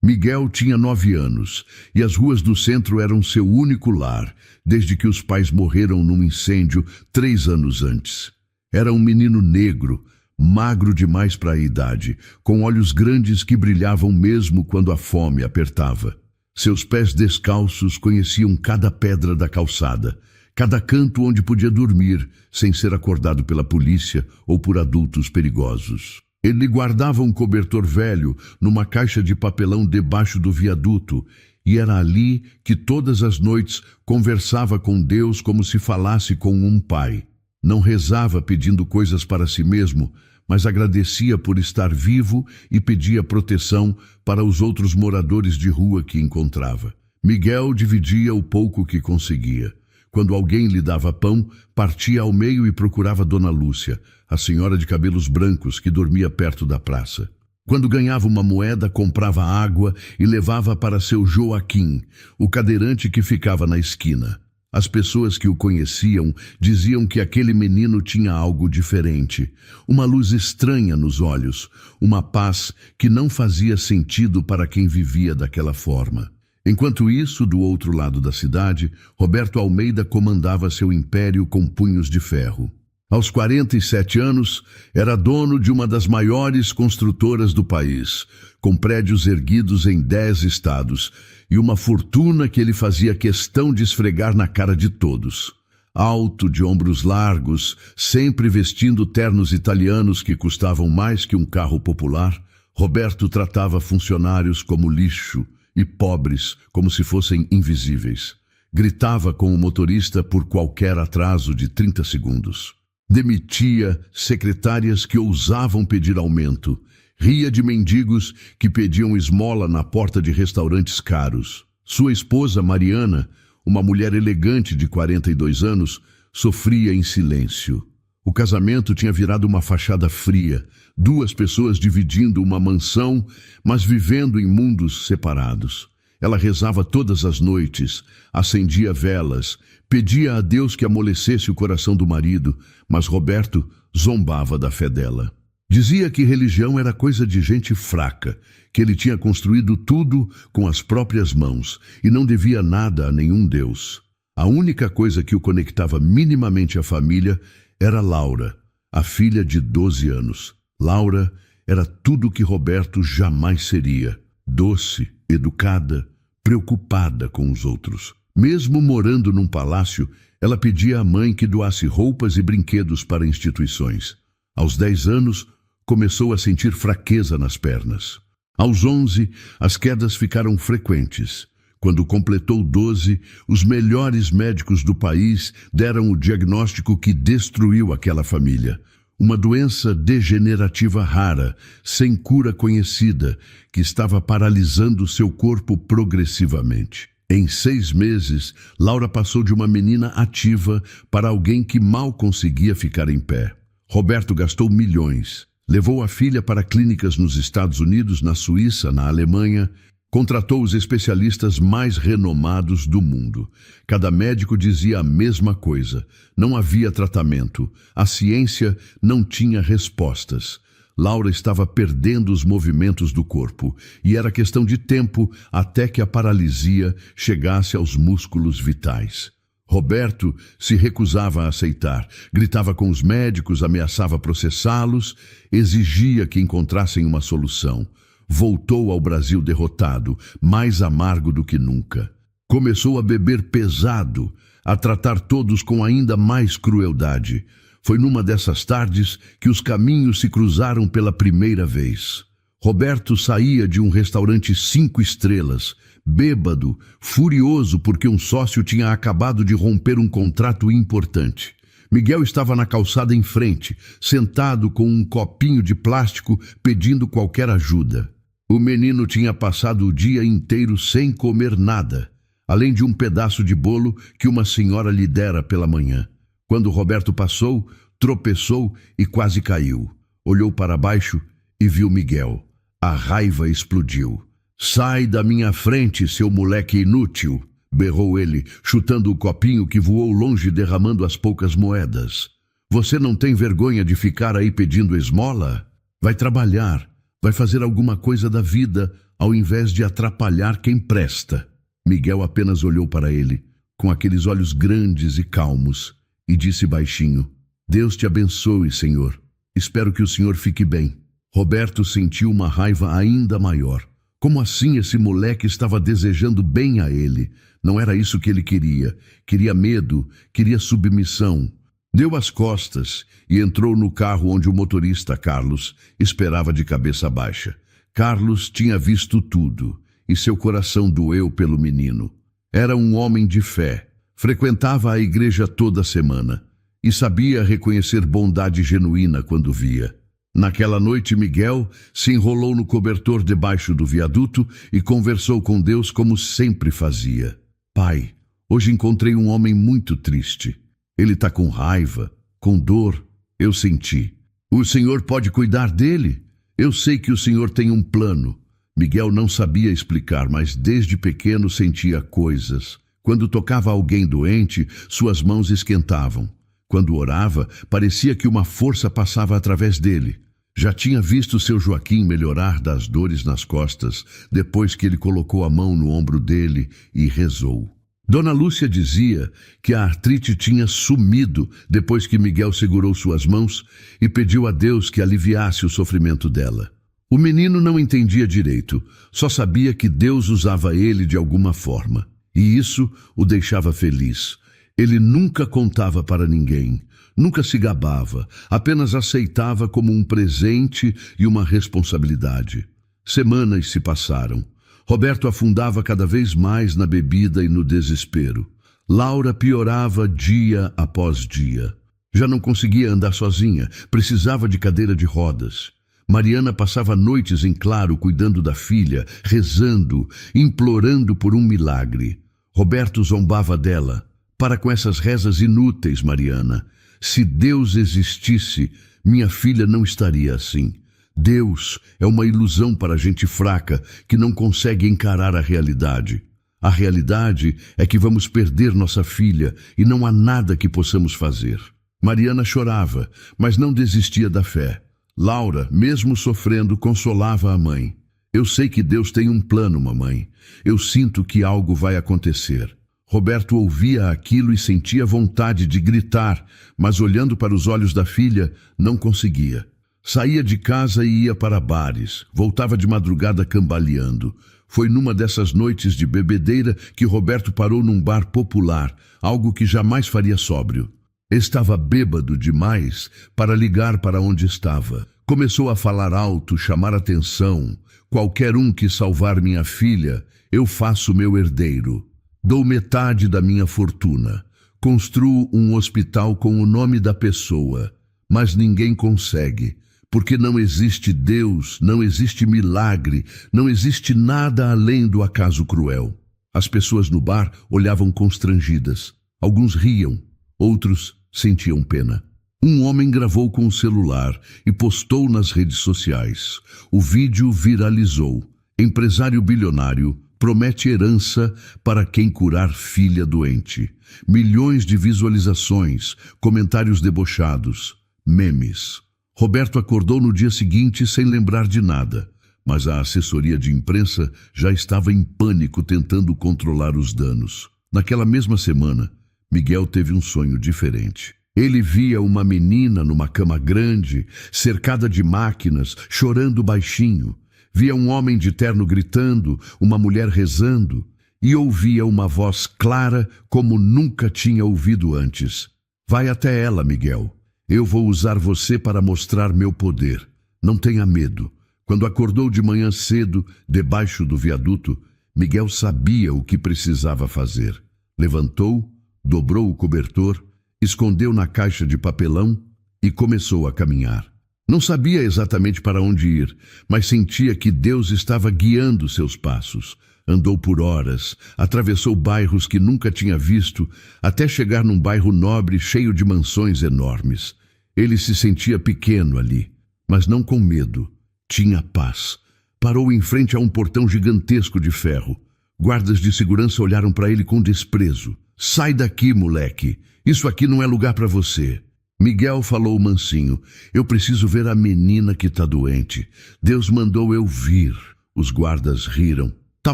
Miguel tinha 9 anos e as ruas do centro eram seu único lar, desde que os pais morreram num incêndio 3 anos antes. Era um menino negro, magro demais para a idade, com olhos grandes que brilhavam mesmo quando a fome apertava. Seus pés descalços conheciam cada pedra da calçada, cada canto onde podia dormir sem ser acordado pela polícia ou por adultos perigosos. Ele guardava um cobertor velho numa caixa de papelão debaixo do viaduto, e era ali que todas as noites conversava com Deus como se falasse com um pai. Não rezava pedindo coisas para si mesmo, mas agradecia por estar vivo e pedia proteção para os outros moradores de rua que encontrava. Miguel dividia o pouco que conseguia. Quando alguém lhe dava pão, partia ao meio e procurava Dona Lúcia, a senhora de cabelos brancos que dormia perto da praça. Quando ganhava uma moeda, comprava água e levava para seu Joaquim, o cadeirante que ficava na esquina. As pessoas que o conheciam diziam que aquele menino tinha algo diferente, uma luz estranha nos olhos, uma paz que não fazia sentido para quem vivia daquela forma. Enquanto isso, do outro lado da cidade, Roberto Almeida comandava seu império com punhos de ferro. Aos 47 anos, era dono de uma das maiores construtoras do país, com prédios erguidos em 10 estados, e uma fortuna que ele fazia questão de esfregar na cara de todos. Alto, de ombros largos, sempre vestindo ternos italianos que custavam mais que um carro popular, Roberto tratava funcionários como lixo e pobres como se fossem invisíveis. Gritava com o motorista por qualquer atraso de 30 segundos. Demitia secretárias que ousavam pedir aumento. Ria de mendigos que pediam esmola na porta de restaurantes caros. Sua esposa, Mariana, uma mulher elegante de 42 anos, sofria em silêncio. O casamento tinha virado uma fachada fria, 2 pessoas dividindo uma mansão, mas vivendo em mundos separados. Ela rezava todas as noites, acendia velas, pedia a Deus que amolecesse o coração do marido, mas Roberto zombava da fé dela. Dizia que religião era coisa de gente fraca, que ele tinha construído tudo com as próprias mãos e não devia nada a nenhum Deus. A única coisa que o conectava minimamente à família era Laura, a filha de 12 anos. Laura era tudo o que Roberto jamais seria: doce, educada, preocupada com os outros. Mesmo morando num palácio, ela pedia à mãe que doasse roupas e brinquedos para instituições. Aos 10 anos, começou a sentir fraqueza nas pernas. Aos 11, as quedas ficaram frequentes. Quando completou 12, os melhores médicos do país deram o diagnóstico que destruiu aquela família. Uma doença degenerativa rara, sem cura conhecida, que estava paralisando seu corpo progressivamente. Em 6 meses, Laura passou de uma menina ativa para alguém que mal conseguia ficar em pé. Roberto gastou milhões. Levou a filha para clínicas nos Estados Unidos, na Suíça, na Alemanha. Contratou os especialistas mais renomados do mundo. Cada médico dizia a mesma coisa. Não havia tratamento. A ciência não tinha respostas. Laura estava perdendo os movimentos do corpo e era questão de tempo até que a paralisia chegasse aos músculos vitais. Roberto se recusava a aceitar, gritava com os médicos, ameaçava processá-los, exigia que encontrassem uma solução. Voltou ao Brasil derrotado, mais amargo do que nunca. Começou a beber pesado, a tratar todos com ainda mais crueldade. Foi numa dessas tardes que os caminhos se cruzaram pela primeira vez. Roberto saía de um restaurante 5 estrelas, bêbado, furioso porque um sócio tinha acabado de romper um contrato importante. Miguel estava na calçada em frente, sentado com um copinho de plástico pedindo qualquer ajuda. O menino tinha passado o dia inteiro sem comer nada, além de um pedaço de bolo que uma senhora lhe dera pela manhã. Quando Roberto passou, tropeçou e quase caiu. Olhou para baixo e viu Miguel. A raiva explodiu. "Sai da minha frente, seu moleque inútil!" berrou ele, chutando o copinho que voou longe, derramando as poucas moedas. "Você não tem vergonha de ficar aí pedindo esmola? Vai trabalhar. Vai fazer alguma coisa da vida ao invés de atrapalhar quem presta. Miguel apenas olhou para ele, com aqueles olhos grandes e calmos, e disse baixinho: Deus te abençoe, Senhor. Espero que o senhor fique bem. Roberto sentiu uma raiva ainda maior. Como assim esse moleque estava desejando bem a ele? Não era isso que ele queria. Queria medo, queria submissão. Deu as costas e entrou no carro onde o motorista, Carlos, esperava de cabeça baixa. Carlos tinha visto tudo e seu coração doeu pelo menino. Era um homem de fé. Frequentava a igreja toda semana e sabia reconhecer bondade genuína quando via. Naquela noite, Miguel se enrolou no cobertor debaixo do viaduto e conversou com Deus como sempre fazia. Pai, hoje encontrei um homem muito triste. Ele está com raiva, com dor, eu senti. O Senhor pode cuidar dele? Eu sei que o Senhor tem um plano. Miguel não sabia explicar, mas desde pequeno sentia coisas. Quando tocava alguém doente, suas mãos esquentavam. Quando orava, parecia que uma força passava através dele. Já tinha visto seu Joaquim melhorar das dores nas costas, depois que ele colocou a mão no ombro dele e rezou. Dona Lúcia dizia que a artrite tinha sumido depois que Miguel segurou suas mãos e pediu a Deus que aliviasse o sofrimento dela. O menino não entendia direito, só sabia que Deus usava ele de alguma forma, e isso o deixava feliz. Ele nunca contava para ninguém, nunca se gabava, apenas aceitava como um presente e uma responsabilidade. Semanas se passaram. Roberto afundava cada vez mais na bebida e no desespero. Laura piorava dia após dia. Já não conseguia andar sozinha, precisava de cadeira de rodas. Mariana passava noites em claro cuidando da filha, rezando, implorando por um milagre. Roberto zombava dela. Para com essas rezas inúteis, Mariana. Se Deus existisse, minha filha não estaria assim. Deus é uma ilusão para gente fraca que não consegue encarar a realidade. A realidade é que vamos perder nossa filha e não há nada que possamos fazer. Mariana chorava, mas não desistia da fé. Laura, mesmo sofrendo, consolava a mãe. Eu sei que Deus tem um plano, mamãe. Eu sinto que algo vai acontecer. Roberto ouvia aquilo e sentia vontade de gritar, mas olhando para os olhos da filha, não conseguia. Saía de casa e ia para bares, voltava de madrugada cambaleando. Foi numa dessas noites de bebedeira que Roberto parou num bar popular, algo que jamais faria sóbrio. Estava bêbado demais para ligar para onde estava. Começou a falar alto, chamar atenção. Qualquer um que salvar minha filha, eu faço meu herdeiro. Dou metade da minha fortuna. Construo um hospital com o nome da pessoa, mas ninguém consegue. Porque não existe Deus, não existe milagre, não existe nada além do acaso cruel. As pessoas no bar olhavam constrangidas. Alguns riam, outros sentiam pena. Um homem gravou com o celular e postou nas redes sociais. O vídeo viralizou. Empresário bilionário promete herança para quem curar filha doente. Milhões de visualizações, comentários debochados, memes. Roberto acordou no dia seguinte sem lembrar de nada, mas a assessoria de imprensa já estava em pânico tentando controlar os danos. Naquela mesma semana, Miguel teve um sonho diferente. Ele via uma menina numa cama grande, cercada de máquinas, chorando baixinho. Via um homem de terno gritando, uma mulher rezando, e ouvia uma voz clara como nunca tinha ouvido antes. Vai até ela, Miguel. Eu vou usar você para mostrar meu poder. Não tenha medo. Quando acordou de manhã cedo, debaixo do viaduto, Miguel sabia o que precisava fazer. Levantou, dobrou o cobertor, escondeu na caixa de papelão e começou a caminhar. Não sabia exatamente para onde ir, mas sentia que Deus estava guiando seus passos. Andou por horas, atravessou bairros que nunca tinha visto, até chegar num bairro nobre cheio de mansões enormes. Ele se sentia pequeno ali, mas não com medo. Tinha paz. Parou em frente a um portão gigantesco de ferro. Guardas de segurança olharam para ele com desprezo. Sai daqui, moleque. Isso aqui não é lugar para você. Miguel falou mansinho: eu preciso ver a menina que está doente. Deus mandou eu vir. Os guardas riram. Tá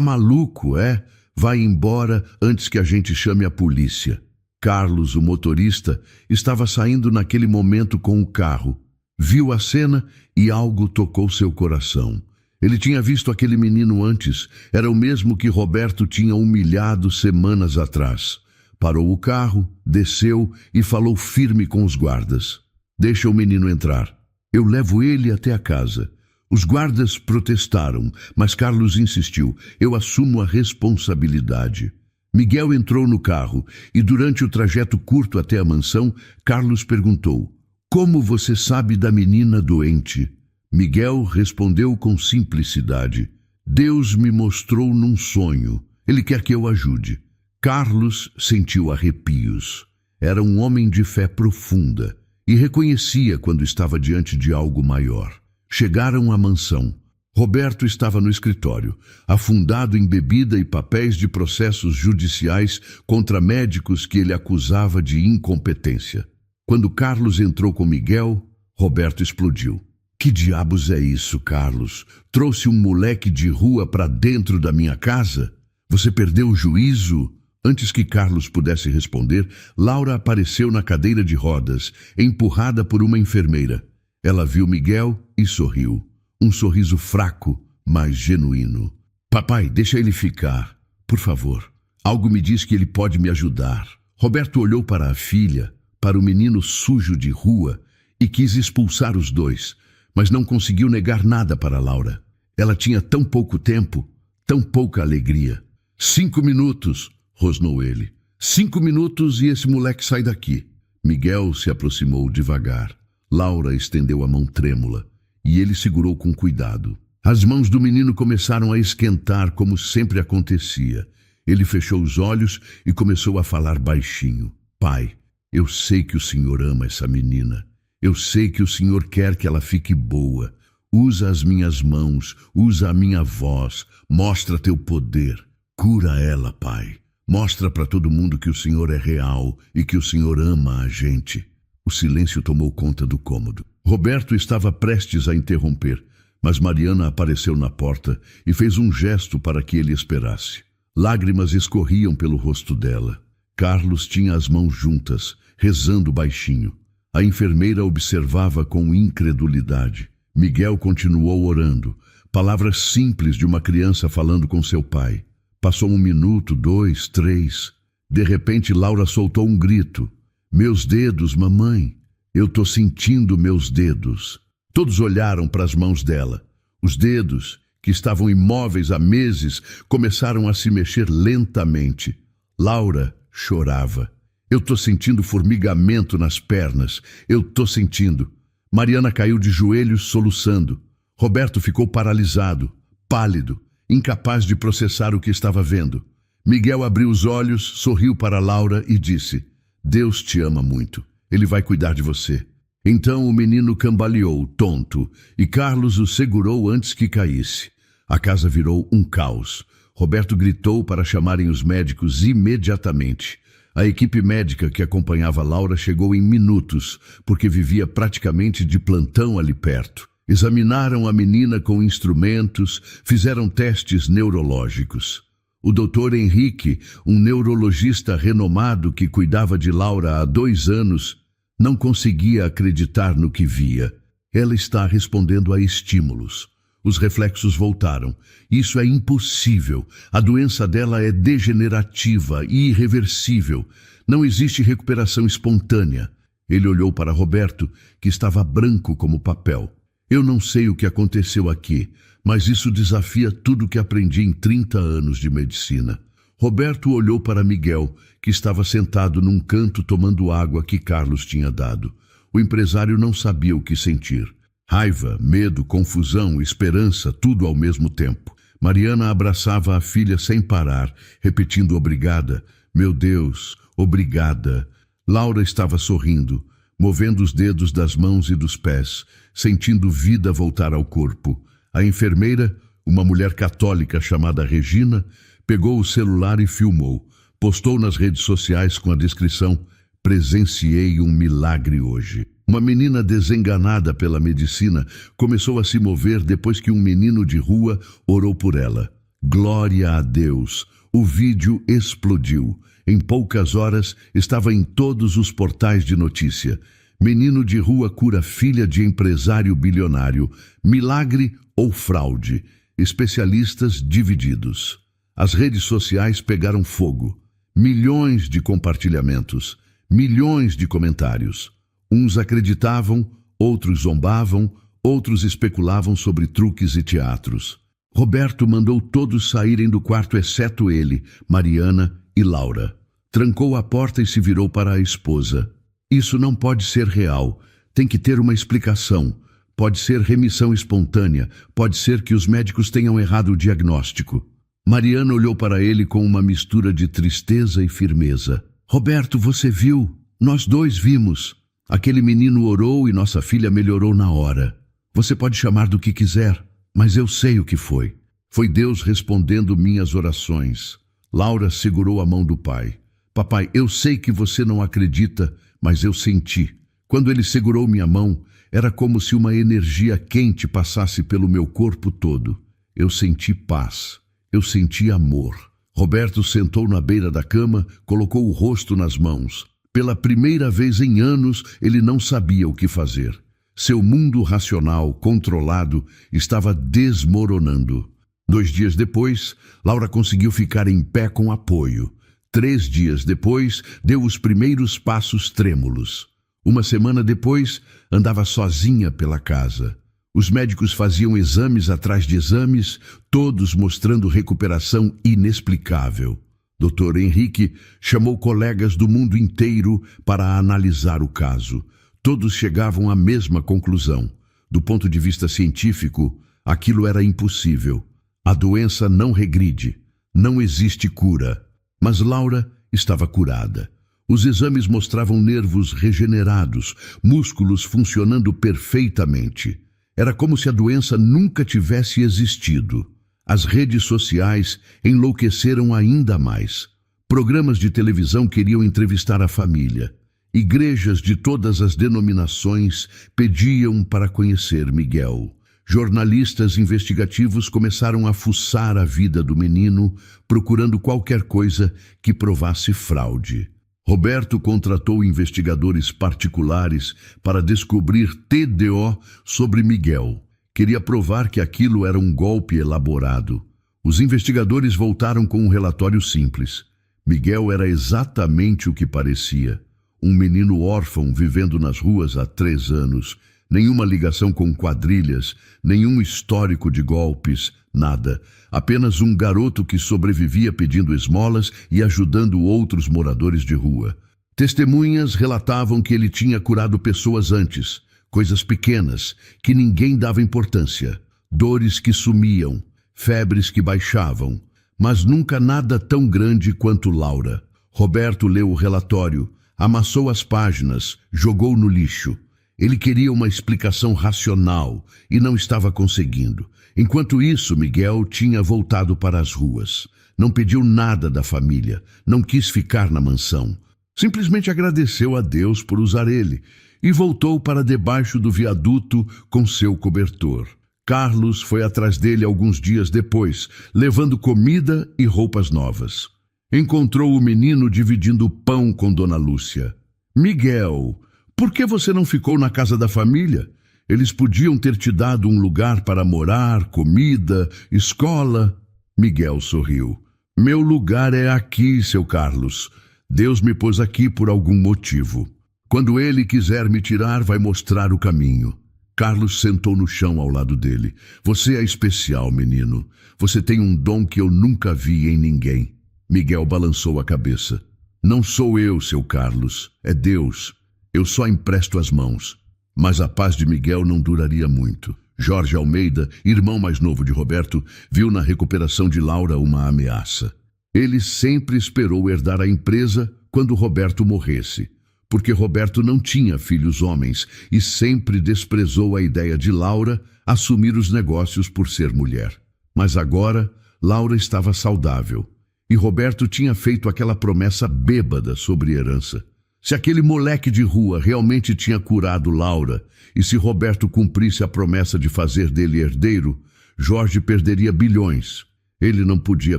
maluco, é? Vai embora antes que a gente chame a polícia. Carlos, o motorista, estava saindo naquele momento com o carro. Viu a cena e algo tocou seu coração. Ele tinha visto aquele menino antes. Era o mesmo que Roberto tinha humilhado semanas atrás. Parou o carro, desceu e falou firme com os guardas. Deixa o menino entrar. Eu levo ele até a casa. Os guardas protestaram, mas Carlos insistiu. Eu assumo a responsabilidade. Miguel entrou no carro e durante o trajeto curto até a mansão, Carlos perguntou: como você sabe da menina doente? Miguel respondeu com simplicidade: Deus me mostrou num sonho. Ele quer que eu ajude. Carlos sentiu arrepios. Era um homem de fé profunda e reconhecia quando estava diante de algo maior. Chegaram à mansão. Roberto estava no escritório, afundado em bebida e papéis de processos judiciais contra médicos que ele acusava de incompetência. Quando Carlos entrou com Miguel, Roberto explodiu. Que diabos é isso, Carlos? Trouxe um moleque de rua para dentro da minha casa? Você perdeu o juízo? Antes que Carlos pudesse responder, Laura apareceu na cadeira de rodas, empurrada por uma enfermeira. Ela viu Miguel e sorriu. Um sorriso fraco, mas genuíno. Papai, deixa ele ficar, por favor. Algo me diz que ele pode me ajudar. Roberto olhou para a filha, para o menino sujo de rua, e quis expulsar os dois, mas não conseguiu negar nada para Laura. Ela tinha tão pouco tempo, tão pouca alegria. 5 minutos, rosnou ele. 5 minutos e esse moleque sai daqui. Miguel se aproximou devagar. Laura estendeu a mão trêmula e ele segurou com cuidado. As mãos do menino começaram a esquentar como sempre acontecia. Ele fechou os olhos e começou a falar baixinho. Pai, eu sei que o Senhor ama essa menina. Eu sei que o Senhor quer que ela fique boa. Usa as minhas mãos, usa a minha voz, mostra teu poder. Cura ela, Pai. Mostra para todo mundo que o Senhor é real e que o Senhor ama a gente. O silêncio tomou conta do cômodo. Roberto estava prestes a interromper, mas Mariana apareceu na porta e fez um gesto para que ele esperasse. Lágrimas escorriam pelo rosto dela. Carlos tinha as mãos juntas, rezando baixinho. A enfermeira observava com incredulidade. Miguel continuou orando, palavras simples de uma criança falando com seu pai. Passou 1 minuto, 2, 3. De repente, Laura soltou um grito. Meus dedos, mamãe. Eu tô sentindo meus dedos. Todos olharam para as mãos dela. Os dedos, que estavam imóveis há meses, começaram a se mexer lentamente. Laura chorava. Eu tô sentindo formigamento nas pernas. Eu tô sentindo. Mariana caiu de joelhos soluçando. Roberto ficou paralisado, pálido, incapaz de processar o que estava vendo. Miguel abriu os olhos, sorriu para Laura e disse: Deus te ama muito. Ele vai cuidar de você. Então o menino cambaleou, tonto, e Carlos o segurou antes que caísse. A casa virou um caos. Roberto gritou para chamarem os médicos imediatamente. A equipe médica que acompanhava Laura chegou em minutos, porque vivia praticamente de plantão ali perto. Examinaram a menina com instrumentos, fizeram testes neurológicos. O Dr. Henrique, um neurologista renomado que cuidava de Laura há 2 anos, não conseguia acreditar no que via. Ela está respondendo a estímulos. Os reflexos voltaram. Isso é impossível. A doença dela é degenerativa e irreversível. Não existe recuperação espontânea. Ele olhou para Roberto, que estava branco como papel. Eu não sei o que aconteceu aqui, mas isso desafia tudo que aprendi em 30 anos de medicina. Roberto olhou para Miguel, que estava sentado num canto tomando água que Carlos tinha dado. O empresário não sabia o que sentir. Raiva, medo, confusão, esperança, tudo ao mesmo tempo. Mariana abraçava a filha sem parar, repetindo obrigada. Meu Deus, obrigada. Laura estava sorrindo, movendo os dedos das mãos e dos pés, sentindo vida voltar ao corpo. A enfermeira, uma mulher católica chamada Regina, pegou o celular e filmou. Postou nas redes sociais com a descrição: Presenciei um milagre hoje. Uma menina desenganada pela medicina começou a se mover depois que um menino de rua orou por ela. Glória a Deus! O vídeo explodiu. Em poucas horas estava em todos os portais de notícia. Menino de rua cura filha de empresário bilionário. Milagre ou fraude? Especialistas divididos. As redes sociais pegaram fogo. Milhões de compartilhamentos. Milhões de comentários. Uns acreditavam, outros zombavam, outros especulavam sobre truques e teatros. Roberto mandou todos saírem do quarto exceto ele, Mariana e Laura. Trancou a porta e se virou para a esposa. Isso não pode ser real. Tem que ter uma explicação. Pode ser remissão espontânea. Pode ser que os médicos tenham errado o diagnóstico. Mariana olhou para ele com uma mistura de tristeza e firmeza. Roberto, você viu? Nós dois vimos. Aquele menino orou e nossa filha melhorou na hora. Você pode chamar do que quiser, mas eu sei o que foi. Foi Deus respondendo minhas orações. Laura segurou a mão do pai. Papai, eu sei que você não acredita, mas eu senti. Quando ele segurou minha mão, era como se uma energia quente passasse pelo meu corpo todo. Eu senti paz. Eu senti amor. Roberto sentou na beira da cama, colocou o rosto nas mãos. Pela primeira vez em anos, ele não sabia o que fazer. Seu mundo racional, controlado, estava desmoronando. 2 dias depois, Laura conseguiu ficar em pé com apoio. 3 dias depois, deu os primeiros passos trêmulos. 1 semana depois, andava sozinha pela casa. Os médicos faziam exames atrás de exames, todos mostrando recuperação inexplicável. Dr. Henrique chamou colegas do mundo inteiro para analisar o caso. Todos chegavam à mesma conclusão. Do ponto de vista científico, aquilo era impossível. A doença não regride, não existe cura. Mas Laura estava curada. Os exames mostravam nervos regenerados, músculos funcionando perfeitamente. Era como se a doença nunca tivesse existido. As redes sociais enlouqueceram ainda mais. Programas de televisão queriam entrevistar a família. Igrejas de todas as denominações pediam para conhecer Miguel. Jornalistas investigativos começaram a fuçar a vida do menino, procurando qualquer coisa que provasse fraude. Roberto contratou investigadores particulares para descobrir TDO sobre Miguel. Queria provar que aquilo era um golpe elaborado. Os investigadores voltaram com um relatório simples. Miguel era exatamente o que parecia. Um menino órfão vivendo nas ruas há 3 anos. Nenhuma ligação com quadrilhas, nenhum histórico de golpes, nada. Apenas um garoto que sobrevivia pedindo esmolas e ajudando outros moradores de rua. Testemunhas relatavam que ele tinha curado pessoas antes, coisas pequenas, que ninguém dava importância. Dores que sumiam, febres que baixavam, mas nunca nada tão grande quanto Laura. Roberto leu o relatório, amassou as páginas, jogou no lixo. Ele queria uma explicação racional e não estava conseguindo. Enquanto isso, Miguel tinha voltado para as ruas. Não pediu nada da família, não quis ficar na mansão. Simplesmente agradeceu a Deus por usar ele e voltou para debaixo do viaduto com seu cobertor. Carlos foi atrás dele alguns dias depois, levando comida e roupas novas. Encontrou o menino dividindo pão com Dona Lúcia. Miguel, por que você não ficou na casa da família? Eles podiam ter te dado um lugar para morar, comida, escola. Miguel sorriu. Meu lugar é aqui, seu Carlos. Deus me pôs aqui por algum motivo. Quando ele quiser me tirar, vai mostrar o caminho. Carlos sentou no chão ao lado dele. Você é especial, menino. Você tem um dom que eu nunca vi em ninguém. Miguel balançou a cabeça. Não sou eu, seu Carlos. É Deus. Eu só empresto as mãos. Mas a paz de Miguel não duraria muito. Jorge Almeida, irmão mais novo de Roberto, viu na recuperação de Laura uma ameaça. Ele sempre esperou herdar a empresa quando Roberto morresse, porque Roberto não tinha filhos homens e sempre desprezou a ideia de Laura assumir os negócios por ser mulher. Mas agora, Laura estava saudável e Roberto tinha feito aquela promessa bêbada sobre herança. Se aquele moleque de rua realmente tinha curado Laura, e se Roberto cumprisse a promessa de fazer dele herdeiro, Jorge perderia bilhões. Ele não podia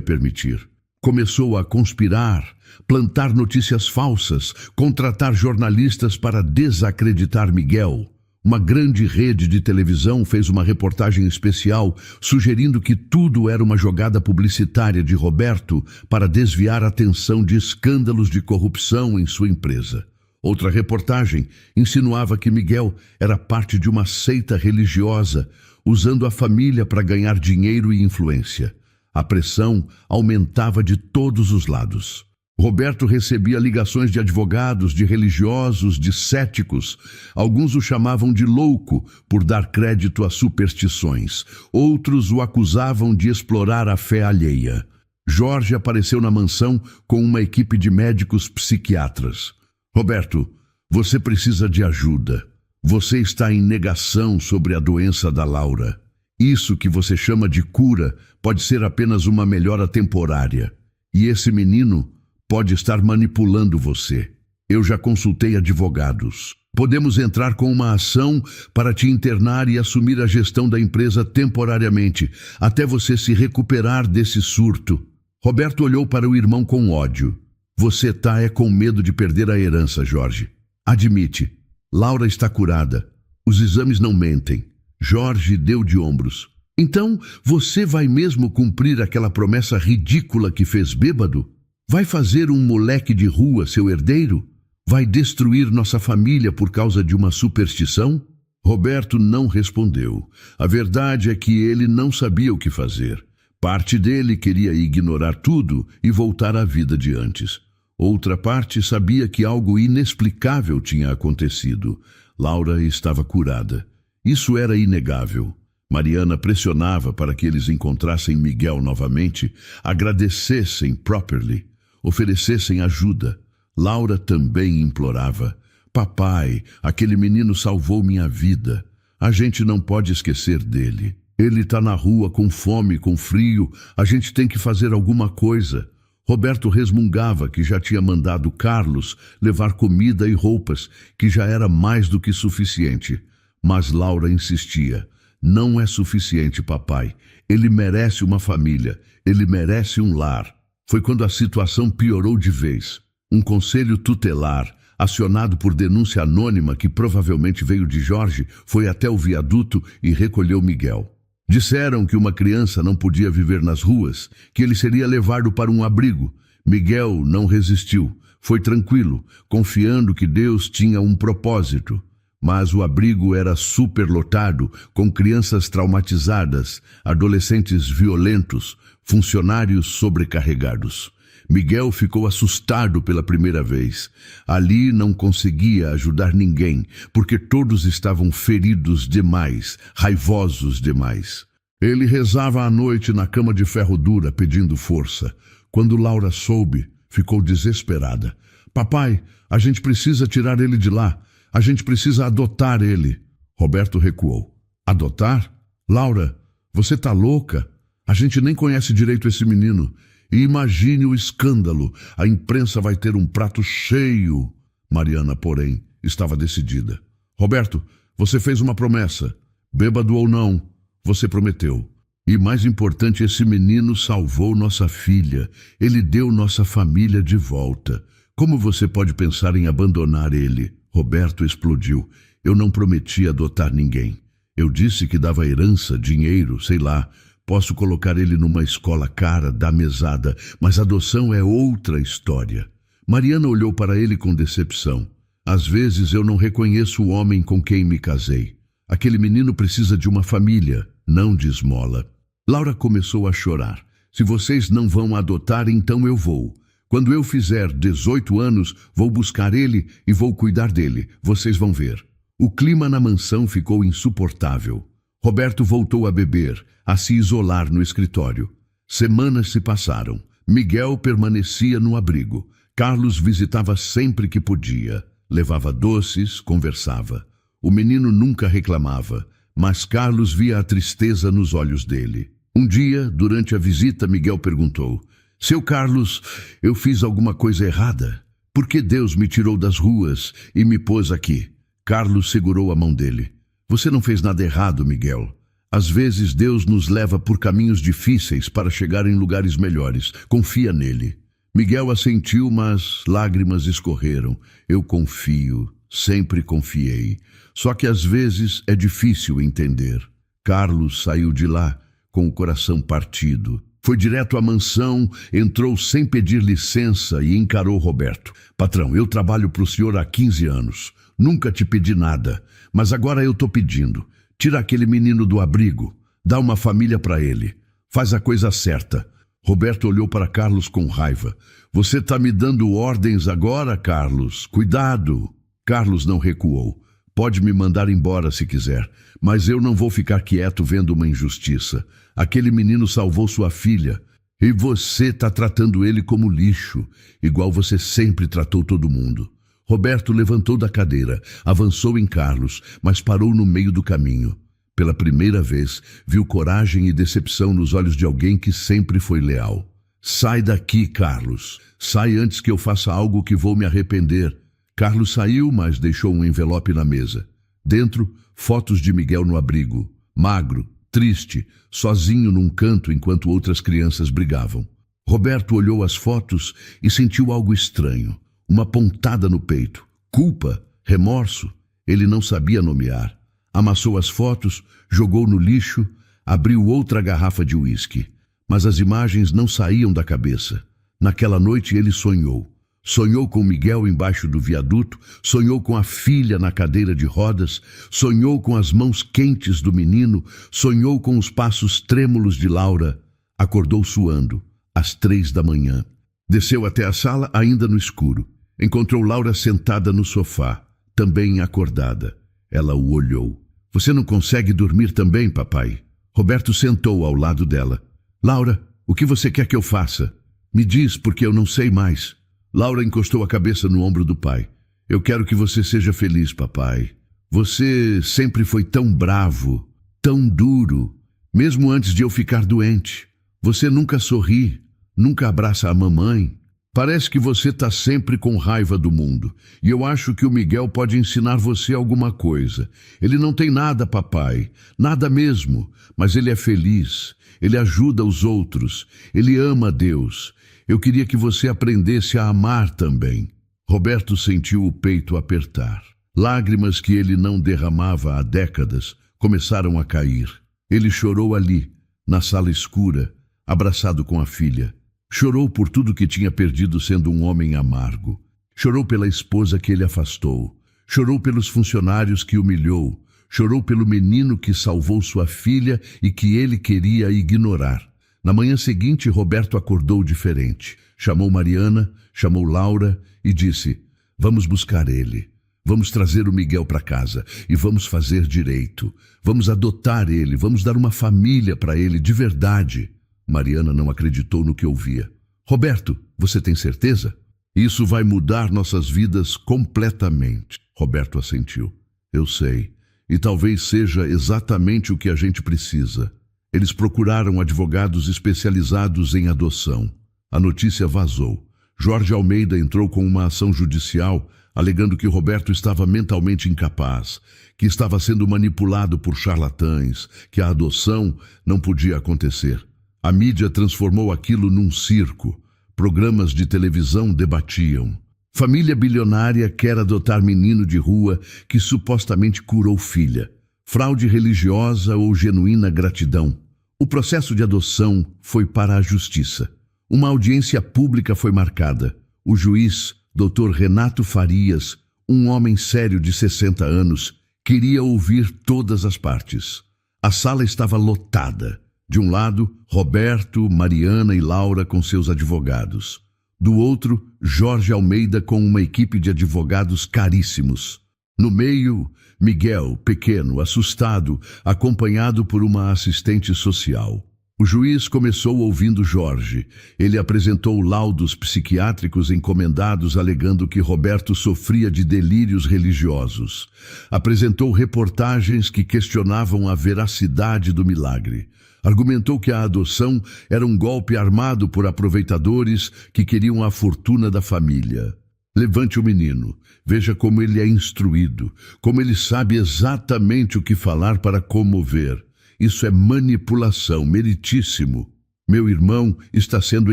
permitir. Começou a conspirar, plantar notícias falsas, contratar jornalistas para desacreditar Miguel. Uma grande rede de televisão fez uma reportagem especial sugerindo que tudo era uma jogada publicitária de Roberto para desviar a atenção de escândalos de corrupção em sua empresa. Outra reportagem insinuava que Miguel era parte de uma seita religiosa, usando a família para ganhar dinheiro e influência. A pressão aumentava de todos os lados. Roberto recebia ligações de advogados, de religiosos, de céticos. Alguns o chamavam de louco por dar crédito a superstições. Outros o acusavam de explorar a fé alheia. Jorge apareceu na mansão com uma equipe de médicos psiquiatras. Roberto, você precisa de ajuda. Você está em negação sobre a doença da Laura. Isso que você chama de cura pode ser apenas uma melhora temporária. E esse menino pode estar manipulando você. Eu já consultei advogados. Podemos entrar com uma ação para te internar e assumir a gestão da empresa temporariamente, até você se recuperar desse surto. Roberto olhou para o irmão com ódio. Você tá com medo de perder a herança, Jorge. Admite. Laura está curada. Os exames não mentem. Jorge deu de ombros. Então, você vai mesmo cumprir aquela promessa ridícula que fez bêbado? Vai fazer um moleque de rua seu herdeiro? Vai destruir nossa família por causa de uma superstição? Roberto não respondeu. A verdade é que ele não sabia o que fazer. Parte dele queria ignorar tudo e voltar à vida de antes. Outra parte sabia que algo inexplicável tinha acontecido. Laura estava curada. Isso era inegável. Mariana pressionava para que eles encontrassem Miguel novamente, agradecessem properly, oferecessem ajuda. Laura também implorava. Papai, aquele menino salvou minha vida. A gente não pode esquecer dele. Ele está na rua com fome, com frio. A gente tem que fazer alguma coisa. Roberto resmungava que já tinha mandado Carlos levar comida e roupas, que já era mais do que suficiente. Mas Laura insistia. Não é suficiente, papai. Ele merece uma família. Ele merece um lar. Foi quando a situação piorou de vez. Um conselho tutelar, acionado por denúncia anônima que provavelmente veio de Jorge, foi até o viaduto e recolheu Miguel. Disseram que uma criança não podia viver nas ruas, que ele seria levado para um abrigo. Miguel não resistiu. Foi tranquilo, confiando que Deus tinha um propósito. Mas o abrigo era superlotado, com crianças traumatizadas, adolescentes violentos, funcionários sobrecarregados. Miguel ficou assustado pela primeira vez. Ali não conseguia ajudar ninguém, porque todos estavam feridos demais, raivosos demais. Ele rezava à noite na cama de ferro dura, pedindo força. Quando Laura soube, ficou desesperada. Papai, a gente precisa tirar ele de lá. A gente precisa adotar ele. Roberto recuou. Adotar? Laura, você tá louca? A gente nem conhece direito esse menino. E imagine o escândalo. A imprensa vai ter um prato cheio. Mariana, porém, estava decidida. Roberto, você fez uma promessa. Bêbado ou não, você prometeu. E mais importante, esse menino salvou nossa filha. Ele deu nossa família de volta. Como você pode pensar em abandonar ele? Roberto explodiu. Eu não prometi adotar ninguém. Eu disse que dava herança, dinheiro, sei lá. Posso colocar ele numa escola cara, dar mesada, mas adoção é outra história. Mariana olhou para ele com decepção. Às vezes eu não reconheço o homem com quem me casei. Aquele menino precisa de uma família, não de esmola. Laura começou a chorar. Se vocês não vão adotar, então eu vou. Quando eu fizer 18 anos, vou buscar ele e vou cuidar dele. Vocês vão ver. O clima na mansão ficou insuportável. Roberto voltou a beber, a se isolar no escritório. Semanas se passaram. Miguel permanecia no abrigo. Carlos visitava sempre que podia. Levava doces, conversava. O menino nunca reclamava, mas Carlos via a tristeza nos olhos dele. Um dia, durante a visita, Miguel perguntou: Seu Carlos, eu fiz alguma coisa errada? Por que Deus me tirou das ruas e me pôs aqui? Carlos segurou a mão dele. Você não fez nada errado, Miguel. Às vezes Deus nos leva por caminhos difíceis para chegar em lugares melhores. Confia nele. Miguel assentiu, mas lágrimas escorreram. Eu confio, sempre confiei. Só que às vezes é difícil entender. Carlos saiu de lá com o coração partido. Foi direto à mansão, entrou sem pedir licença e encarou Roberto. Patrão, eu trabalho para o senhor há 15 anos. Nunca te pedi nada, mas agora eu estou pedindo. Tira aquele menino do abrigo, dá uma família para ele. Faz a coisa certa. Roberto olhou para Carlos com raiva. Você está me dando ordens agora, Carlos? Cuidado! Carlos não recuou. Pode me mandar embora se quiser, mas eu não vou ficar quieto vendo uma injustiça. Aquele menino salvou sua filha e você está tratando ele como lixo, igual você sempre tratou todo mundo. Roberto levantou da cadeira, avançou em Carlos, mas parou no meio do caminho. Pela primeira vez, viu coragem e decepção nos olhos de alguém que sempre foi leal. Sai daqui, Carlos. Sai antes que eu faça algo que vou me arrepender. Carlos saiu, mas deixou um envelope na mesa. Dentro, fotos de Miguel no abrigo. Magro, triste, sozinho num canto enquanto outras crianças brigavam. Roberto olhou as fotos e sentiu algo estranho. Uma pontada no peito. Culpa? Remorso? Ele não sabia nomear. Amassou as fotos, jogou no lixo, abriu outra garrafa de uísque. Mas as imagens não saíam da cabeça. Naquela noite ele sonhou. Sonhou com Miguel embaixo do viaduto, sonhou com a filha na cadeira de rodas, sonhou com as mãos quentes do menino, sonhou com os passos trêmulos de Laura. Acordou suando, às 3 da manhã. Desceu até a sala ainda no escuro. Encontrou Laura sentada no sofá, também acordada. Ela o olhou. Você não consegue dormir também, papai? Roberto sentou ao lado dela. Laura, o que você quer que eu faça? Me diz, porque eu não sei mais. Laura encostou a cabeça no ombro do pai. Eu quero que você seja feliz, papai. Você sempre foi tão bravo, tão duro, mesmo antes de eu ficar doente. Você nunca sorri, nunca abraça a mamãe. Parece que você está sempre com raiva do mundo. E eu acho que o Miguel pode ensinar você alguma coisa. Ele não tem nada, papai. Nada mesmo. Mas ele é feliz. Ele ajuda os outros. Ele ama Deus. Eu queria que você aprendesse a amar também. Roberto sentiu o peito apertar. Lágrimas que ele não derramava há décadas começaram a cair. Ele chorou ali, na sala escura, abraçado com a filha. Chorou por tudo que tinha perdido sendo um homem amargo. Chorou pela esposa que ele afastou. Chorou pelos funcionários que humilhou. Chorou pelo menino que salvou sua filha e que ele queria ignorar. Na manhã seguinte, Roberto acordou diferente. Chamou Mariana, chamou Laura e disse: vamos buscar ele. Vamos trazer o Miguel para casa e vamos fazer direito. Vamos adotar ele, vamos dar uma família para ele de verdade. Mariana não acreditou no que ouvia. Roberto, você tem certeza? Isso vai mudar nossas vidas completamente. Roberto assentiu. Eu sei. E talvez seja exatamente o que a gente precisa. Eles procuraram advogados especializados em adoção. A notícia vazou. Jorge Almeida entrou com uma ação judicial alegando que Roberto estava mentalmente incapaz, que estava sendo manipulado por charlatães, que a adoção não podia acontecer. A mídia transformou aquilo num circo. Programas de televisão debatiam. Família bilionária quer adotar menino de rua que supostamente curou filha. Fraude religiosa ou genuína gratidão. O processo de adoção foi para a justiça. Uma audiência pública foi marcada. O juiz, Dr. Renato Farias, um homem sério de 60 anos, queria ouvir todas as partes. A sala estava lotada. De um lado, Roberto, Mariana e Laura com seus advogados. Do outro, Jorge Almeida com uma equipe de advogados caríssimos. No meio, Miguel, pequeno, assustado, acompanhado por uma assistente social. O juiz começou ouvindo Jorge. Ele apresentou laudos psiquiátricos encomendados alegando que Roberto sofria de delírios religiosos. Apresentou reportagens que questionavam a veracidade do milagre. Argumentou que a adoção era um golpe armado por aproveitadores que queriam a fortuna da família. Levante o menino. Veja como ele é instruído, como ele sabe exatamente o que falar para comover. Isso é manipulação, meritíssimo. Meu irmão está sendo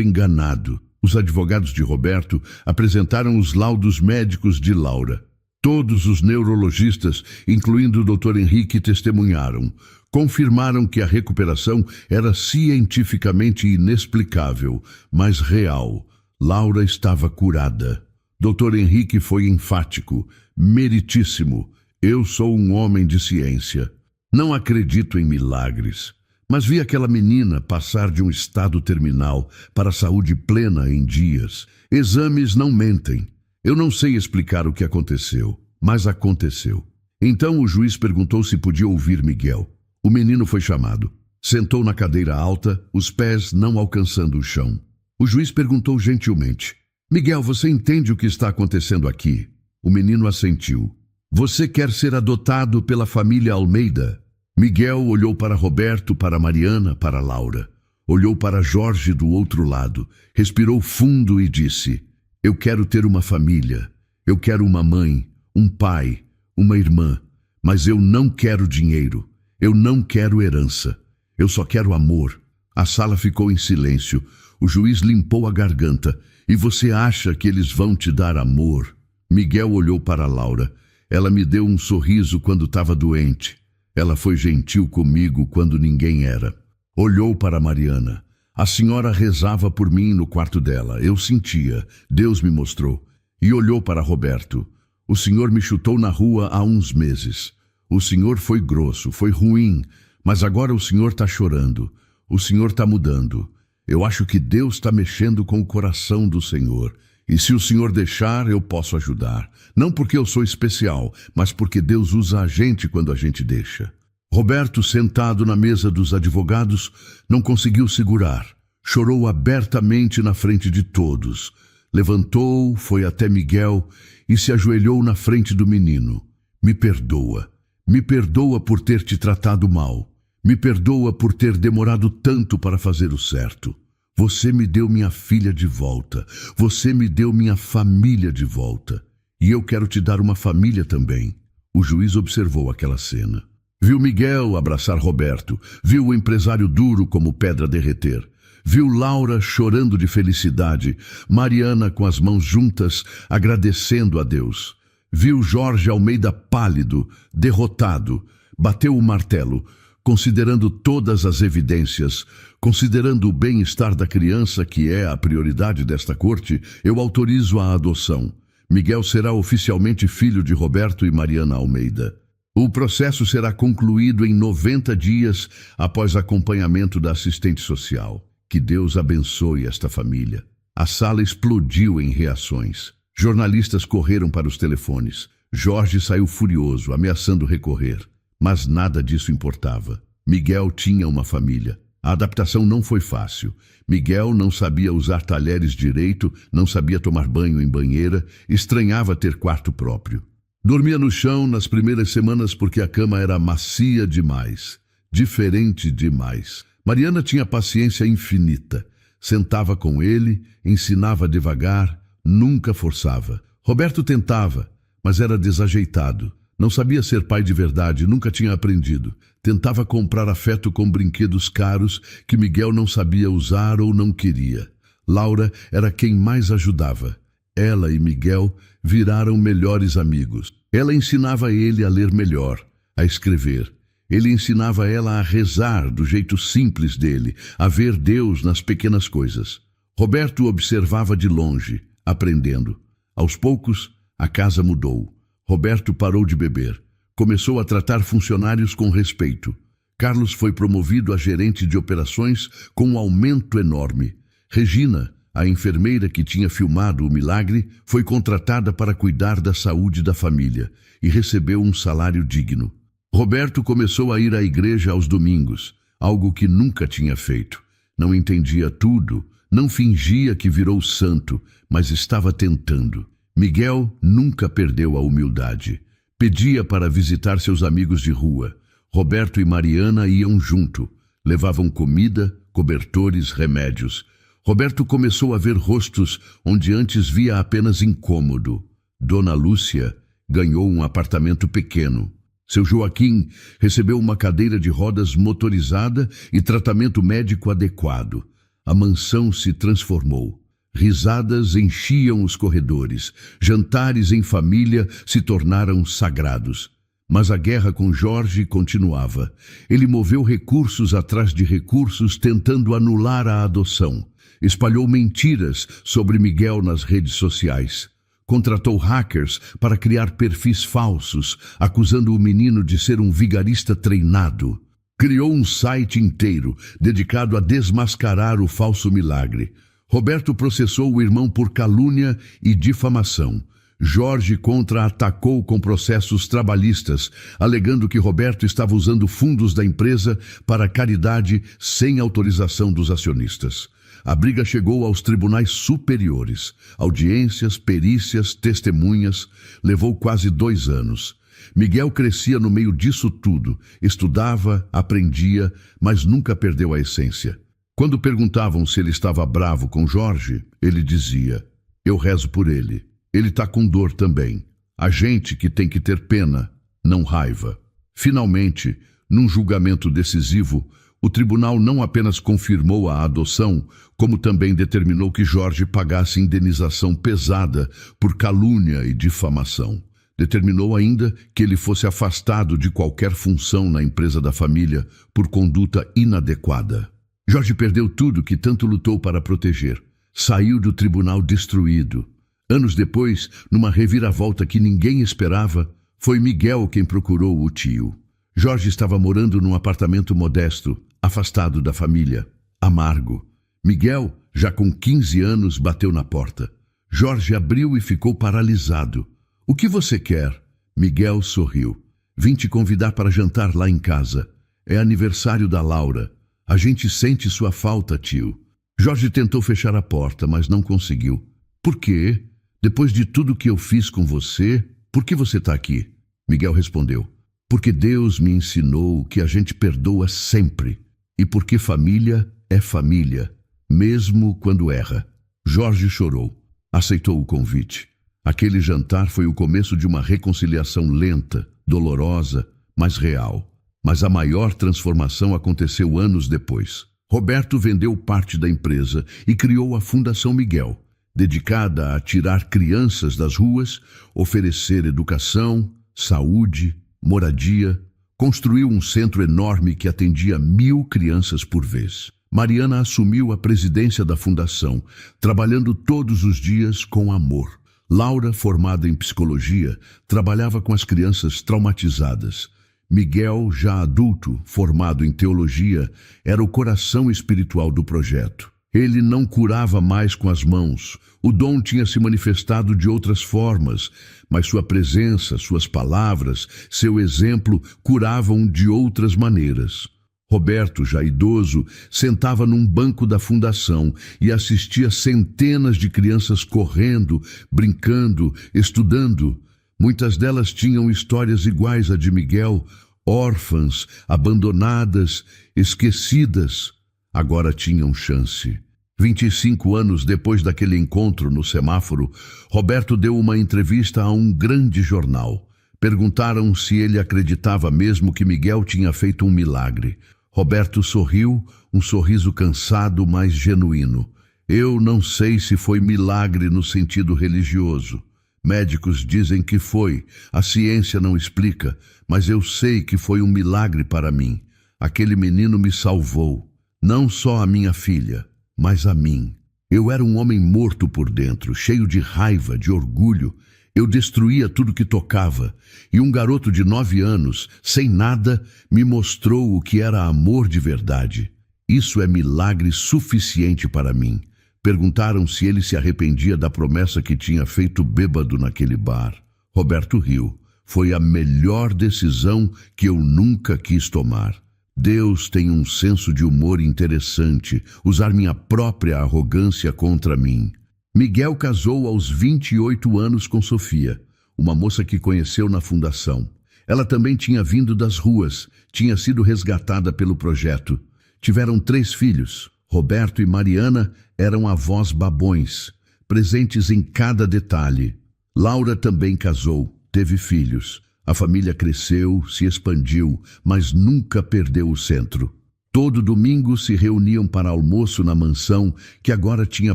enganado. Os advogados de Roberto apresentaram os laudos médicos de Laura. Todos os neurologistas, incluindo o Dr. Henrique, testemunharam. Confirmaram que a recuperação era cientificamente inexplicável, mas real. Laura estava curada. Dr. Henrique foi enfático, meritíssimo. Eu sou um homem de ciência. Não acredito em milagres, mas vi aquela menina passar de um estado terminal para a saúde plena em dias. Exames não mentem. Eu não sei explicar o que aconteceu, mas aconteceu. Então o juiz perguntou se podia ouvir Miguel. O menino foi chamado. Sentou na cadeira alta, os pés não alcançando o chão. O juiz perguntou gentilmente: Miguel, você entende o que está acontecendo aqui? O menino assentiu. Você quer ser adotado pela família Almeida? Miguel olhou para Roberto, para Mariana, para Laura. Olhou para Jorge do outro lado, respirou fundo e disse: Eu quero ter uma família. Eu quero uma mãe, um pai, uma irmã. Mas eu não quero dinheiro. Eu não quero herança. Eu só quero amor. A sala ficou em silêncio. O juiz limpou a garganta. E você acha que eles vão te dar amor? Miguel olhou para Laura. Ela me deu um sorriso quando estava doente. Ela foi gentil comigo quando ninguém era. Olhou para Mariana. A senhora rezava por mim no quarto dela. Eu sentia. Deus me mostrou. E olhou para Roberto. O senhor me chutou na rua há uns meses. O senhor foi grosso, foi ruim. Mas agora o senhor está chorando. O senhor está mudando. Eu acho que Deus está mexendo com o coração do Senhor. E se o Senhor deixar, eu posso ajudar. Não porque eu sou especial, mas porque Deus usa a gente quando a gente deixa. Roberto, sentado na mesa dos advogados, não conseguiu segurar. Chorou abertamente na frente de todos. Levantou, foi até Miguel e se ajoelhou na frente do menino. Me perdoa. Me perdoa por ter te tratado mal. Me perdoa por ter demorado tanto para fazer o certo. Você me deu minha filha de volta. Você me deu minha família de volta. E eu quero te dar uma família também. O juiz observou aquela cena. Viu Miguel abraçar Roberto. Viu o empresário duro como pedra derreter. Viu Laura chorando de felicidade. Mariana com as mãos juntas, agradecendo a Deus. Viu Jorge Almeida pálido, derrotado. Bateu o martelo. Considerando todas as evidências, considerando o bem-estar da criança, que é a prioridade desta corte, eu autorizo a adoção. Miguel será oficialmente filho de Roberto e Mariana Almeida. O processo será concluído em 90 dias após acompanhamento da assistente social. Que Deus abençoe esta família. A sala explodiu em reações. Jornalistas correram para os telefones. Jorge saiu furioso, ameaçando recorrer. Mas nada disso importava. Miguel tinha uma família. A adaptação não foi fácil. Miguel não sabia usar talheres direito, não sabia tomar banho em banheira, estranhava ter quarto próprio. Dormia no chão nas primeiras semanas porque a cama era macia demais, diferente demais. Mariana tinha paciência infinita. Sentava com ele, ensinava devagar, nunca forçava. Roberto tentava, mas era desajeitado. Não sabia ser pai de verdade, nunca tinha aprendido. Tentava comprar afeto com brinquedos caros que Miguel não sabia usar ou não queria. Laura era quem mais ajudava. Ela e Miguel viraram melhores amigos. Ela ensinava ele a ler melhor, a escrever. Ele ensinava ela a rezar do jeito simples dele, a ver Deus nas pequenas coisas. Roberto observava de longe, aprendendo. Aos poucos, a casa mudou. Roberto parou de beber. Começou a tratar funcionários com respeito. Carlos foi promovido a gerente de operações com um aumento enorme. Regina, a enfermeira que tinha filmado o milagre, foi contratada para cuidar da saúde da família e recebeu um salário digno. Roberto começou a ir à igreja aos domingos, algo que nunca tinha feito. Não entendia tudo, não fingia que virou santo, mas estava tentando. Miguel nunca perdeu a humildade. Pedia para visitar seus amigos de rua. Roberto e Mariana iam junto. Levavam comida, cobertores, remédios. Roberto começou a ver rostos onde antes via apenas incômodo. Dona Lúcia ganhou um apartamento pequeno. Seu Joaquim recebeu uma cadeira de rodas motorizada e tratamento médico adequado. A mansão se transformou. Risadas enchiam os corredores. Jantares em família se tornaram sagrados. Mas a guerra com Jorge continuava. Ele moveu recursos atrás de recursos tentando anular a adoção. Espalhou mentiras sobre Miguel nas redes sociais. Contratou hackers para criar perfis falsos, acusando o menino de ser um vigarista treinado. Criou um site inteiro dedicado a desmascarar o falso milagre. Roberto processou o irmão por calúnia e difamação. Jorge contra-atacou com processos trabalhistas, alegando que Roberto estava usando fundos da empresa para caridade sem autorização dos acionistas. A briga chegou aos tribunais superiores. Audiências, perícias, testemunhas. Levou quase 2 anos. Miguel crescia no meio disso tudo. Estudava, aprendia, mas nunca perdeu a essência. Quando perguntavam se ele estava bravo com Jorge, ele dizia: "Eu rezo por ele. Ele está com dor também. A gente que tem que ter pena, não raiva." Finalmente, num julgamento decisivo, o tribunal não apenas confirmou a adoção, como também determinou que Jorge pagasse indenização pesada por calúnia e difamação. Determinou ainda que ele fosse afastado de qualquer função na empresa da família por conduta inadequada. Jorge perdeu tudo que tanto lutou para proteger. Saiu do tribunal destruído. Anos depois, numa reviravolta que ninguém esperava, foi Miguel quem procurou o tio. Jorge estava morando num apartamento modesto, afastado da família, amargo. Miguel, já com 15 anos, bateu na porta. Jorge abriu e ficou paralisado. "O que você quer?" Miguel sorriu. "Vim te convidar para jantar lá em casa. É aniversário da Laura. A gente sente sua falta, tio." Jorge tentou fechar a porta, mas não conseguiu. "Por quê? Depois de tudo que eu fiz com você, por que você está aqui?" Miguel respondeu: "Porque Deus me ensinou que a gente perdoa sempre. E porque família é família, mesmo quando erra." Jorge chorou. Aceitou o convite. Aquele jantar foi o começo de uma reconciliação lenta, dolorosa, mas real. Mas a maior transformação aconteceu anos depois. Roberto vendeu parte da empresa e criou a Fundação Miguel, dedicada a tirar crianças das ruas, oferecer educação, saúde, moradia. Construiu um centro enorme que atendia 1.000 crianças por vez. Mariana assumiu a presidência da fundação, trabalhando todos os dias com amor. Laura, formada em psicologia, trabalhava com as crianças traumatizadas. Miguel, já adulto, formado em teologia, era o coração espiritual do projeto. Ele não curava mais com as mãos. O dom tinha se manifestado de outras formas, mas sua presença, suas palavras, seu exemplo curavam de outras maneiras. Roberto, já idoso, sentava num banco da fundação e assistia centenas de crianças correndo, brincando, estudando. Muitas delas tinham histórias iguais à de Miguel, órfãs, abandonadas, esquecidas. Agora tinham chance. 25 anos depois daquele encontro no semáforo, Roberto deu uma entrevista a um grande jornal. Perguntaram se ele acreditava mesmo que Miguel tinha feito um milagre. Roberto sorriu, um sorriso cansado, mas genuíno. "Eu não sei se foi milagre no sentido religioso. Médicos dizem que foi, a ciência não explica, mas eu sei que foi um milagre para mim. Aquele menino me salvou. Não só a minha filha, mas a mim. Eu era um homem morto por dentro, cheio de raiva, de orgulho. Eu destruía tudo que tocava. E um garoto de 9 anos, sem nada, me mostrou o que era amor de verdade. Isso é milagre suficiente para mim." Perguntaram se ele se arrependia da promessa que tinha feito bêbado naquele bar. Roberto riu. "Foi a melhor decisão que eu nunca quis tomar. Deus tem um senso de humor interessante, usar minha própria arrogância contra mim." Miguel casou aos 28 anos com Sofia, uma moça que conheceu na fundação. Ela também tinha vindo das ruas, tinha sido resgatada pelo projeto. Tiveram 3 filhos. Roberto e Mariana eram avós babões, presentes em cada detalhe. Laura também casou, teve filhos. A família cresceu, se expandiu, mas nunca perdeu o centro. Todo domingo se reuniam para almoço na mansão, que agora tinha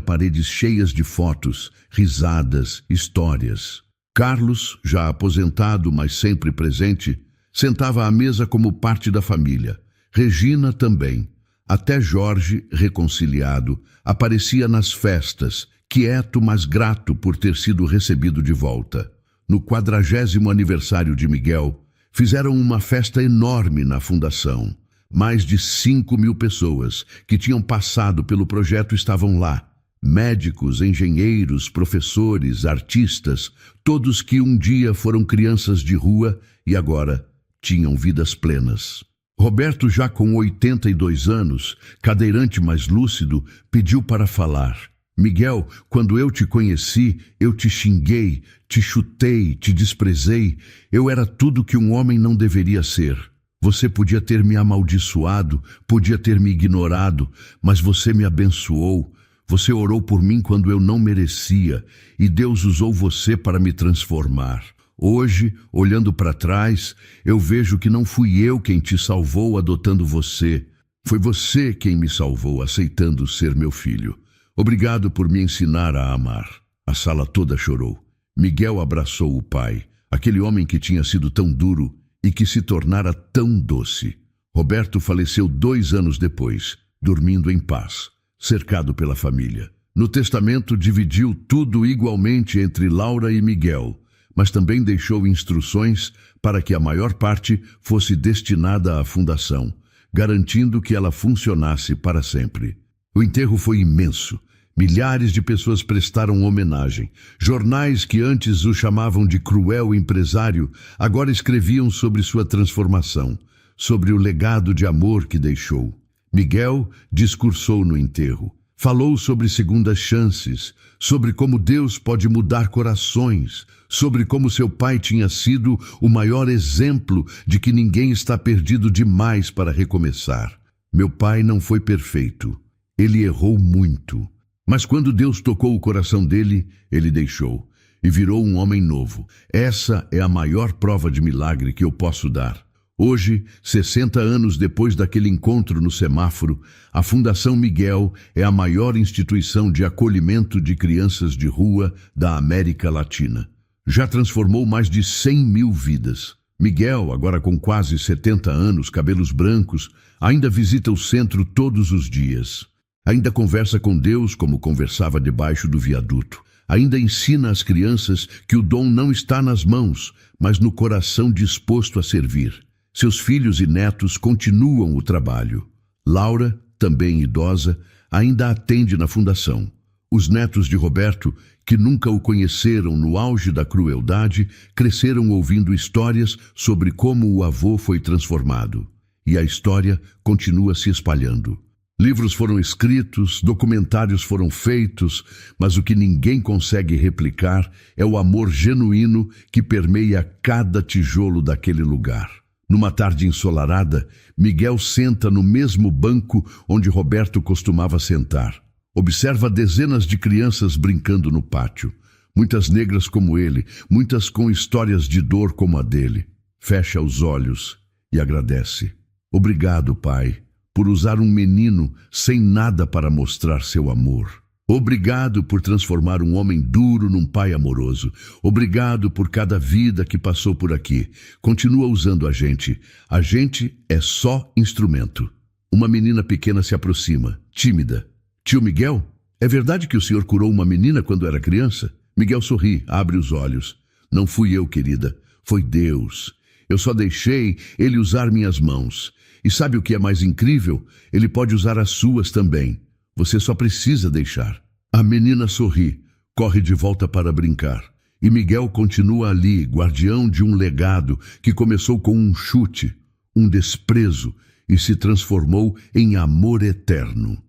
paredes cheias de fotos, risadas, histórias. Carlos, já aposentado, mas sempre presente, sentava à mesa como parte da família. Regina também. Até Jorge, reconciliado, aparecia nas festas, quieto, mas grato por ter sido recebido de volta. No 40º aniversário de Miguel, fizeram uma festa enorme na fundação. Mais de 5.000 pessoas que tinham passado pelo projeto estavam lá. Médicos, engenheiros, professores, artistas, todos que um dia foram crianças de rua e agora tinham vidas plenas. Roberto, já com 82 anos, cadeirante mais lúcido, pediu para falar. Miguel, quando eu te conheci, eu te xinguei, te chutei, te desprezei. Eu era tudo que um homem não deveria ser. Você podia ter me amaldiçoado, podia ter me ignorado, mas você me abençoou. Você orou por mim quando eu não merecia, e Deus usou você para me transformar. Hoje, olhando para trás, eu vejo que não fui eu quem te salvou adotando você. Foi você quem me salvou aceitando ser meu filho. Obrigado por me ensinar a amar. A sala toda chorou. Miguel abraçou o pai, aquele homem que tinha sido tão duro e que se tornara tão doce. Roberto faleceu 2 anos depois, dormindo em paz, cercado pela família. No testamento dividiu tudo igualmente entre Laura e Miguel, mas também deixou instruções para que a maior parte fosse destinada à fundação, garantindo que ela funcionasse para sempre. O enterro foi imenso. Milhares de pessoas prestaram homenagem. Jornais que antes o chamavam de cruel empresário, agora escreviam sobre sua transformação, sobre o legado de amor que deixou. Miguel discursou no enterro. Falou sobre segundas chances, sobre como Deus pode mudar corações, sobre como seu pai tinha sido o maior exemplo de que ninguém está perdido demais para recomeçar. Meu pai não foi perfeito. Ele errou muito. Mas quando Deus tocou o coração dele, ele deixou e virou um homem novo. Essa é a maior prova de milagre que eu posso dar. Hoje, 60 anos depois daquele encontro no semáforo, a Fundação Miguel é a maior instituição de acolhimento de crianças de rua da América Latina. Já transformou mais de 100.000 vidas. Miguel, agora com quase 70 anos, cabelos brancos, ainda visita o centro todos os dias. Ainda conversa com Deus como conversava debaixo do viaduto. Ainda ensina às crianças que o dom não está nas mãos, mas no coração disposto a servir. Seus filhos e netos continuam o trabalho. Laura, também idosa, ainda atende na fundação. Os netos de Roberto, que nunca o conheceram no auge da crueldade, cresceram ouvindo histórias sobre como o avô foi transformado. E a história continua se espalhando. Livros foram escritos, documentários foram feitos, mas o que ninguém consegue replicar é o amor genuíno que permeia cada tijolo daquele lugar. Numa tarde ensolarada, Miguel senta no mesmo banco onde Roberto costumava sentar. Observa dezenas de crianças brincando no pátio. Muitas negras como ele, muitas com histórias de dor como a dele. Fecha os olhos e agradece. Obrigado, pai, por usar um menino sem nada para mostrar seu amor. Obrigado por transformar um homem duro num pai amoroso. Obrigado por cada vida que passou por aqui. Continua usando a gente. A gente é só instrumento. Uma menina pequena se aproxima, tímida. Tio Miguel, é verdade que o senhor curou uma menina quando era criança? Miguel sorri, abre os olhos. Não fui eu, querida. Foi Deus. Eu só deixei ele usar minhas mãos. E sabe o que é mais incrível? Ele pode usar as suas também. Você só precisa deixar. A menina sorri, corre de volta para brincar. E Miguel continua ali, guardião de um legado que começou com um chute, um desprezo e se transformou em amor eterno.